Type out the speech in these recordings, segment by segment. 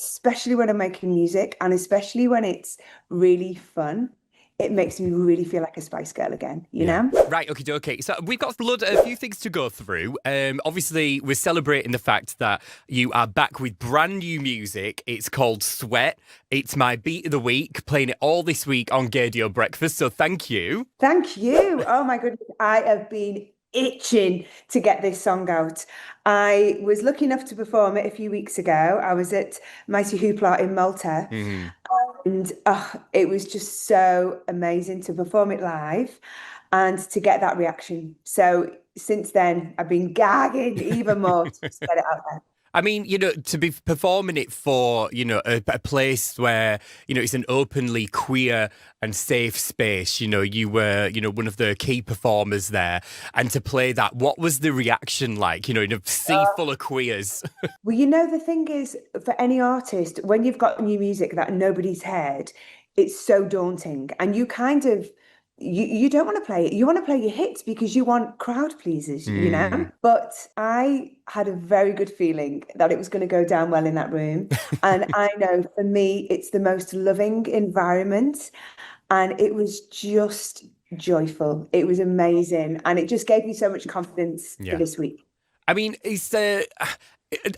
especially when I'm making music and especially when it's really fun, it makes me really feel like a Spice Girl again, you Yeah. know? Right. Okay. So we've got a few things to go through. Obviously, we're celebrating the fact that you are back with brand new music. It's called Sweat. It's my beat of the week. Playing it all this week on Gaydio Breakfast. So thank you. Thank you. Oh my goodness. I have been itching to get this song out. I was lucky enough to perform it a few weeks ago. I was at Mighty Hoopla in Malta, Mhm. and it was just so amazing to perform it live and to get that reaction. So since then, I've been gagging even more to just get it out there. I mean, to be performing it for, a place where, it's an openly queer and safe space, you were, one of the key performers there. And to play that, what was the reaction like, in a sea full of queers? Well, the thing is, for any artist, when you've got new music that nobody's heard, it's so daunting. And you kind of you don't want to play it. You want to play your hits because you want crowd pleasers, you know? Mm, But I had a very good feeling that it was going to go down well in that room. And I know for me, it's the most loving environment. And it was just joyful. It was amazing. And it just gave me so much confidence for yeah. this week. I mean,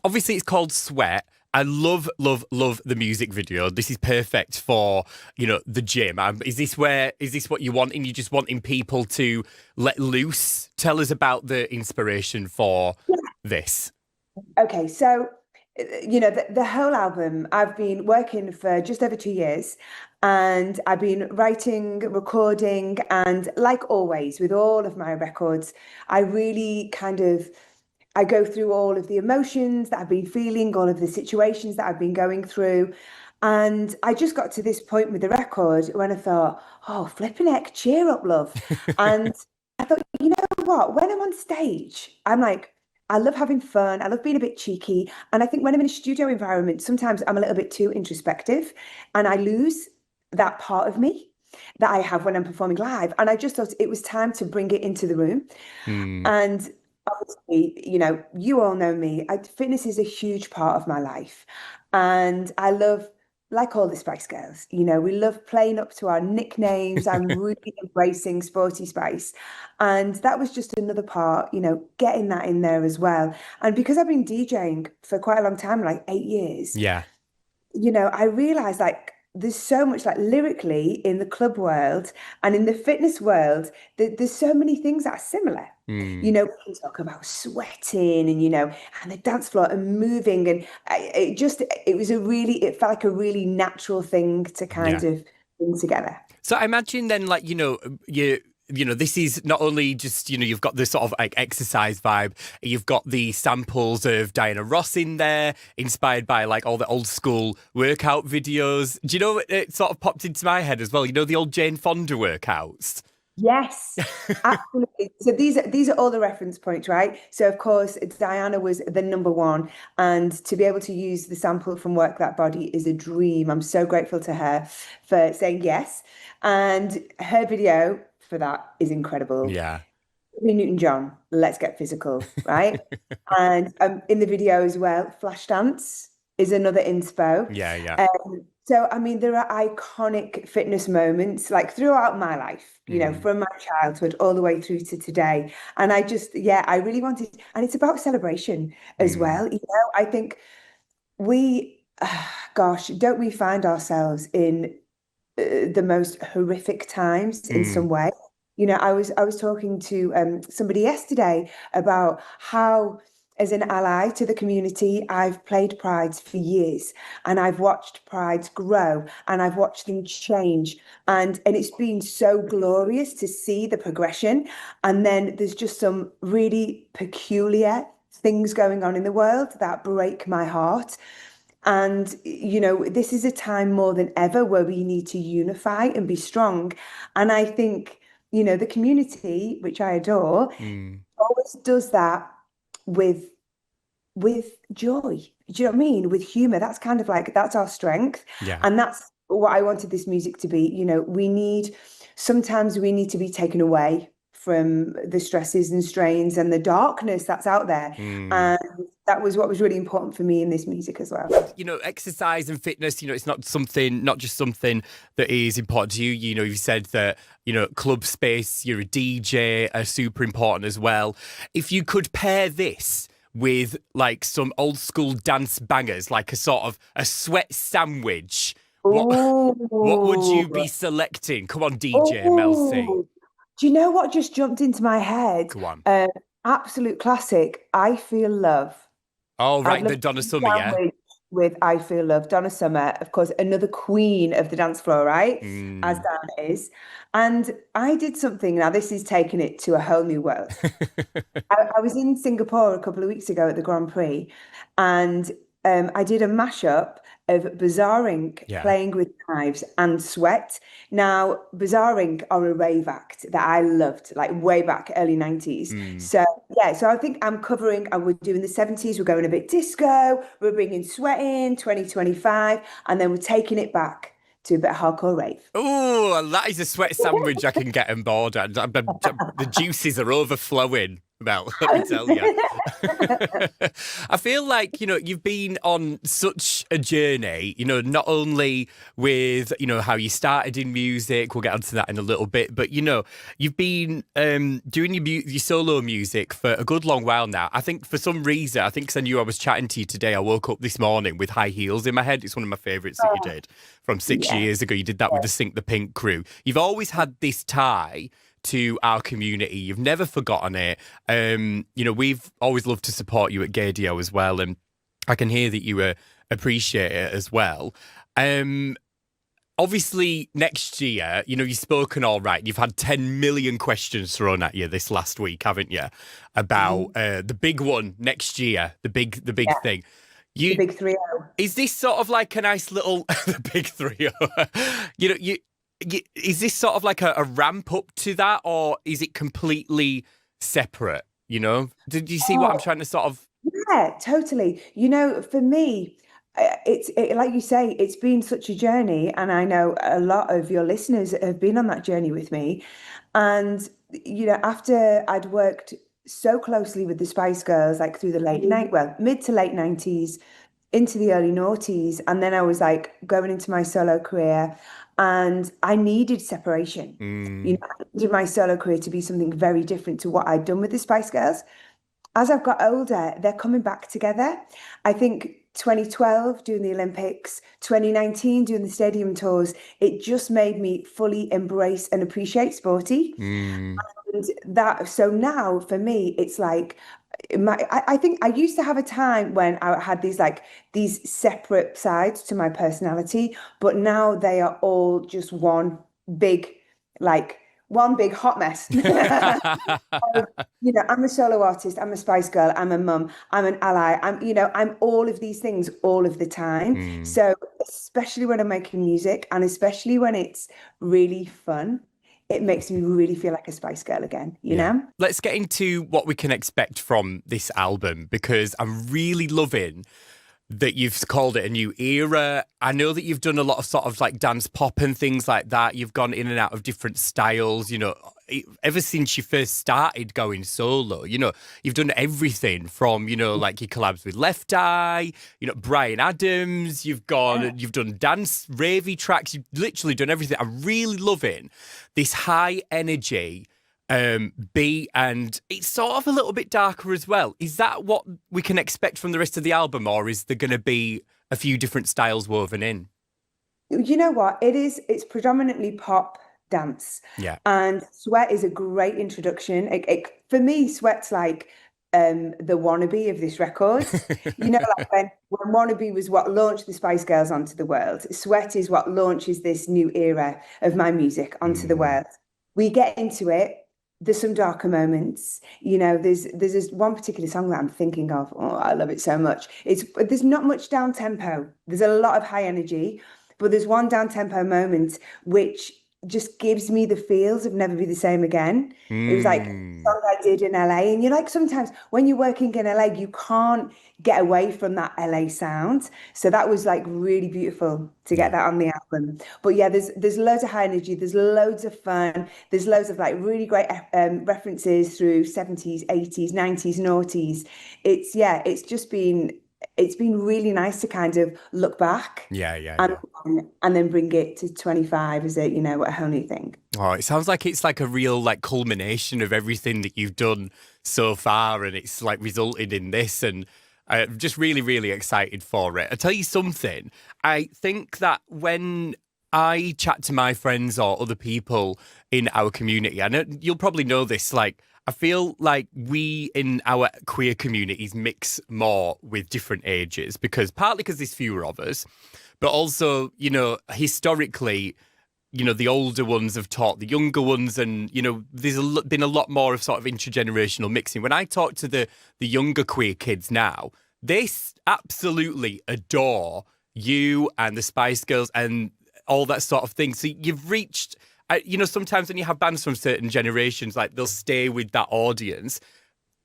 obviously it's called Sweat. I love the music video. This is perfect for, the gym. Is this what you want? And you just wanting people to let loose? Tell us about the inspiration for this. Okay, so the whole album, I've been working for just over 2 years, and I've been writing, recording, and like always with all of my records, I really I go through all of the emotions that I've been feeling, all of the situations that I've been going through. And I just got to this point with the record when I thought, oh, flipping heck, cheer up, love. And I thought, you know what? When I'm on stage, I'm like, I love having fun. I love being a bit cheeky. And I think when I'm in a studio environment, sometimes I'm a little bit too introspective and I lose that part of me that I have when I'm performing live. And I just thought it was time to bring it into the room. Mm, And obviously, you all know me. Fitness is a huge part of my life. And I love, like all the Spice Girls, we love playing up to our nicknames. I'm really embracing Sporty Spice. And that was just another part, getting that in there as well. And because I've been DJing for quite a long time, like 8 years, yeah. I realized like there's so much like lyrically in the club world and in the fitness world, there's so many things that are similar. Mm. We can talk about sweating and, and the dance floor and moving. And it felt like a really natural thing to Yeah. kind of bring together. So I imagine then, like, this is not only just, you've got the sort of like exercise vibe, you've got the samples of Diana Ross in there, inspired by like all the old school workout videos. Do you know what it sort of popped into my head as well? The old Jane Fonda workouts. Yes, absolutely. So these are all the reference points, right? So of course, Diana was the number one, and to be able to use the sample from Work That Body is a dream. I'm so grateful to her for saying yes, and her video for that is incredible. Yeah. Newton-John, let's get physical, right? And in the video as well, Flashdance is another inspo. Yeah, yeah. So, I mean, there are iconic fitness moments like throughout my life, Mm, from my childhood all the way through to today. And I really wanted, and it's about celebration as mm, well. I think we, gosh, don't we find ourselves in the most horrific times in mm, some way? I was talking to somebody yesterday about how, as an ally to the community, I've played prides for years, and I've watched prides grow, and I've watched them change, and it's been so glorious to see the progression. And then there's just some really peculiar things going on in the world that break my heart. And, this is a time more than ever where we need to unify and be strong. And I think, the community, which I adore, mm. always does that with joy. Do you know what I mean? With humor. That's kind of like that's our strength. Yeah. And that's what I wanted this music to be. Sometimes we need to be taken away from the stresses and strains and the darkness that's out there. Mm. that was what was really important for me in this music as well. Exercise and fitness, it's not just something that is important to you. You said that, club space, you're a DJ, are super important as well. If you could pair this with like some old school dance bangers, like a sort of a sweat sandwich, what would you be Oh, selecting? Come on, DJ Mel C. oh. Do you know what just jumped into my head? Go on. Absolute classic. I Feel Love. Oh, I'd right, love the to Donna see Summer, yeah? sandwich with I Feel Love. Donna Summer, of course, another queen of the dance floor, right? As Mm. Dan is. And I did something, now this is taking it to a whole new world. I was in Singapore a couple of weeks ago at the Grand Prix, and I did a mashup of Bizarre Inc. Yeah. playing with knives and Sweat. Now, Bizarre Inc. are a rave act that I loved, like way back early 90s. Mm. So yeah, so I think I'm covering, and we're doing the 70s, we're going a bit disco, we're bringing Sweat in 2025, and then we're taking it back to a bit of hardcore rave. Oh, that is a sweat sandwich I can get on board. The juices are overflowing. Well, let me tell you. I feel like, you've been on such a journey, not only with, how you started in music, we'll get onto that in a little bit, but, you've been doing your solo music for a good long while now. I think for some reason, I think 'cause I knew I was chatting to you today, I woke up this morning with High Heels in my head. It's one of my favourites that you did from 6 years ago. You did that with the Sink the Pink crew. You've always had this tie to our community. You've never forgotten it. We've always loved to support you at Gaydio as well, and I can hear that you appreciate it as well. Obviously, next year, you've spoken all right. You've had 10 million questions thrown at you this last week, haven't you? About the big one next year, the big Yeah, thing. the big 3-0. Is this sort of like a nice little the big 3? Is this sort of like a ramp up to that, or is it completely separate? Did you see what I'm Oh, trying to sort of? yeah, totally. For me, like you say, it's been such a journey, and I know a lot of your listeners have been on that journey with me. And after I'd worked so closely with the Spice Girls, like through the mid to late 90s, into the early noughties, and then I was like going into my solo career, and I needed separation. Mm, I needed my solo career to be something very different to what I'd done with the Spice Girls. As I've got older, they're coming back together. I think 2012 doing the Olympics, 2019 doing the stadium tours, it just made me fully embrace and appreciate sporty. mm. And that, so now for me, it's like I think I used to have a time when I had these separate sides to my personality, but now they are all just big, like one big hot mess. I'm a solo artist, I'm a Spice Girl, I'm a mum, I'm an ally, I'm all of these things all of the time. Mm, So especially when I'm making music, and especially when it's really fun, it makes me really feel like a Spice Girl again, you yeah. know? Let's get into what we can expect from this album, because I'm really loving that you've called it a new era. I know that you've done a lot of sort of like dance pop and things like that. You've gone in and out of different styles, ever since you first started going solo, you've done everything from, like your collabs with Left Eye, Brian Adams, you've done dance, ravey tracks, you've literally done everything. I'm really loving this high energy beat, and it's sort of a little bit darker as well. Is that what we can expect from the rest of the album, or is there going to be a few different styles woven in? You know what? It's predominantly pop dance. Yeah. And Sweat is a great introduction. For me, Sweat's like the wannabe of this record. Like when wannabe was what launched the Spice Girls onto the world, Sweat is what launches this new era of my music onto the Mm. world. We get into it. There's some darker moments. There's this one particular song that I'm thinking of. Oh, I love it so much. There's not much down tempo. There's a lot of high energy, but there's one down tempo moment which just gives me the feels of Never Be the Same Again. It was like a Mm. song I did in LA. And you're like, sometimes when you're working in LA, you can't get away from that LA sound. So that was like really beautiful to get Yeah. that on the album. But yeah, there's loads of high energy, there's loads of fun, there's loads of like really great references through 70s, 80s, 90s, noughties. It's been really nice to kind of look back Yeah, yeah, and yeah. and then bring it to 25 as a whole new thing. Oh, it sounds like it's like a real like culmination of everything that you've done so far, and it's like resulted in this, and I'm just really, really excited for it. I tell you something, I think that when I chat to my friends or other people in our community, I know you'll probably know this, like I feel like we in our queer communities mix more with different ages because partly because there's fewer of us, but also, historically, the older ones have taught the younger ones, and there's been a lot more of sort of intergenerational mixing. When I talk to the younger queer kids now, they absolutely adore you and the Spice Girls and all that sort of thing. So you've reached, sometimes when you have bands from certain generations, like they'll stay with that audience.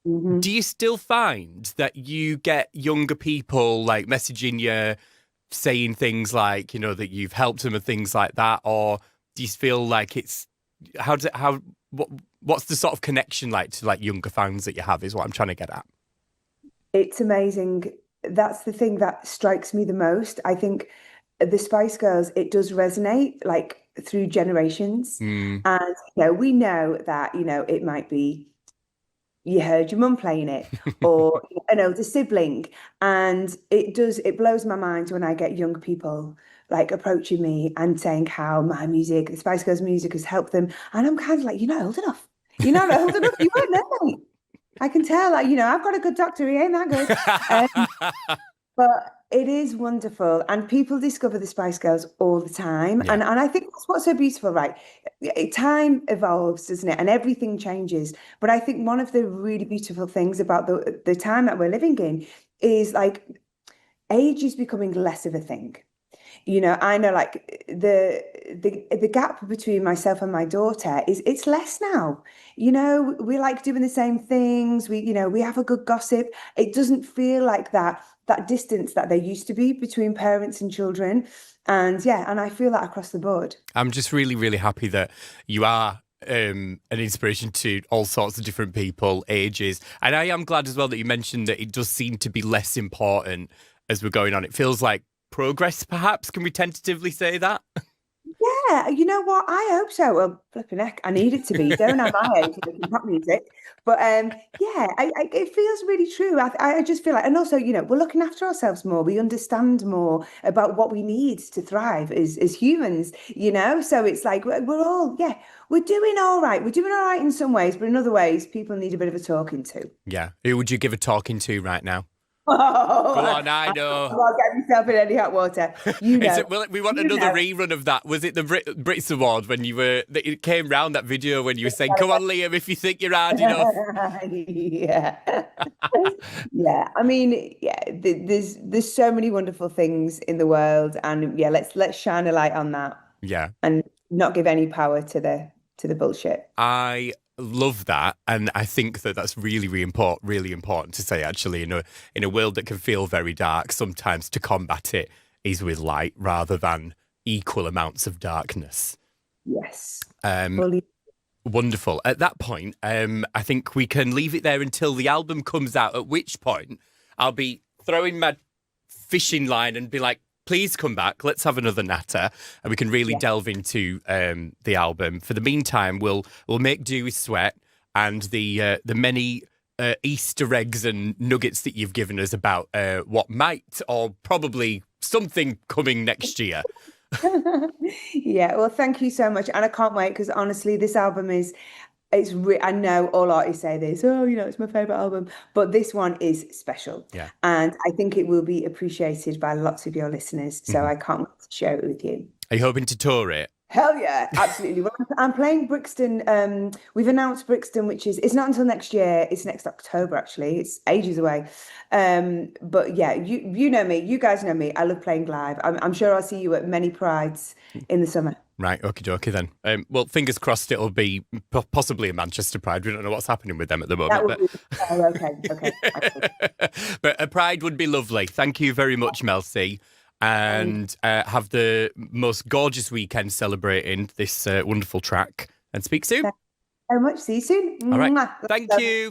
Mhm. Do you still find that you get younger people like messaging you, saying things like, that you've helped them and things like that? Or do you feel like what's the sort of connection like to like younger fans that you have is what I'm trying to get at? It's amazing. That's the thing that strikes me the most. I think the Spice Girls, it does resonate like through generations. Mm. And we know that, it might be you heard your mum playing it or an older sibling. And it blows my mind when I get young people like approaching me and saying how my music, the Spice Girls music has helped them. And I'm kind of like, you're not old enough. You're not old enough. You weren't there, mate. I can tell, like, I've got a good doctor. He ain't that good. But it is wonderful. And people discover the Spice Girls all the time. Yeah. And I think that's what's so beautiful, right? Time evolves, doesn't it? And everything changes. But I think one of the really beautiful things about the time that we're living in is like age is becoming less of a thing. I know like the gap between myself and my daughter it's less now. We like doing the same things. We have a good gossip. It doesn't feel like that distance that there used to be between parents and children. And yeah, and I feel that across the board. I'm just really, really happy that you are an inspiration to all sorts of different people, ages. And I am glad as well that you mentioned that it does seem to be less important as we're going on. It feels like progress, perhaps. Can we tentatively say that? Yeah, you know what? I hope so. Well, flipping heck, I need it to be. Don't have my age making pop music, but yeah, it feels really true. I just feel like, and also, we're looking after ourselves more. We understand more about what we need to thrive as humans. So it's like we're all, yeah, we're doing all right. We're doing all right in some ways, but in other ways, people need a bit of a talking to. Yeah. Who would you give a talking to right now? Oh, Go on, I know. I won't get myself in any hot water. Well, we want You another know. rerun of that. Was it the Brits Award when it came round that video when you were saying, "Come on, Liam, if you think you're hard enough." Yeah. Yeah. I mean, yeah, there's so many wonderful things in the world, and yeah, let's shine a light on that Yeah. and not give any power to the bullshit. I love that, and I think that that's really, really important to say. Actually, in a world that can feel very dark, sometimes to combat it is with light rather than equal amounts of darkness. Yes. Um, Fully. Wonderful. At that point, I think we can leave it there until the album comes out. At which point, I'll be throwing my fishing line and be like, please come back. Let's have another natter, and we can really delve into the album. For the meantime, we'll make do with Sweat and the many Easter eggs and nuggets that you've given us about what might or probably something coming next year. Yeah, well, thank you so much. And I can't wait because honestly, this album I know all artists say this, oh, it's my favorite album, but this one is special. Yeah. And I think it will be appreciated by lots of your listeners. So I can't wait to share it with you. Are you hoping to tour it? Hell yeah, absolutely. Well, I'm playing Brixton. We've announced Brixton, it's not until next year. It's next October, actually. It's ages away. But yeah, you know me. You guys know me. I love playing live. I'm sure I'll see you at many prides in the summer. Right, okie dokie then. Well, fingers crossed it'll be possibly a Manchester Pride. We don't know what's happening with them at the That moment. would be, oh, okay. But a Pride would be lovely. Thank you very much, Mel C. And have the most gorgeous weekend celebrating this wonderful track. And speak soon. Thank you very much. See you soon. All right. Mwah. Thank you.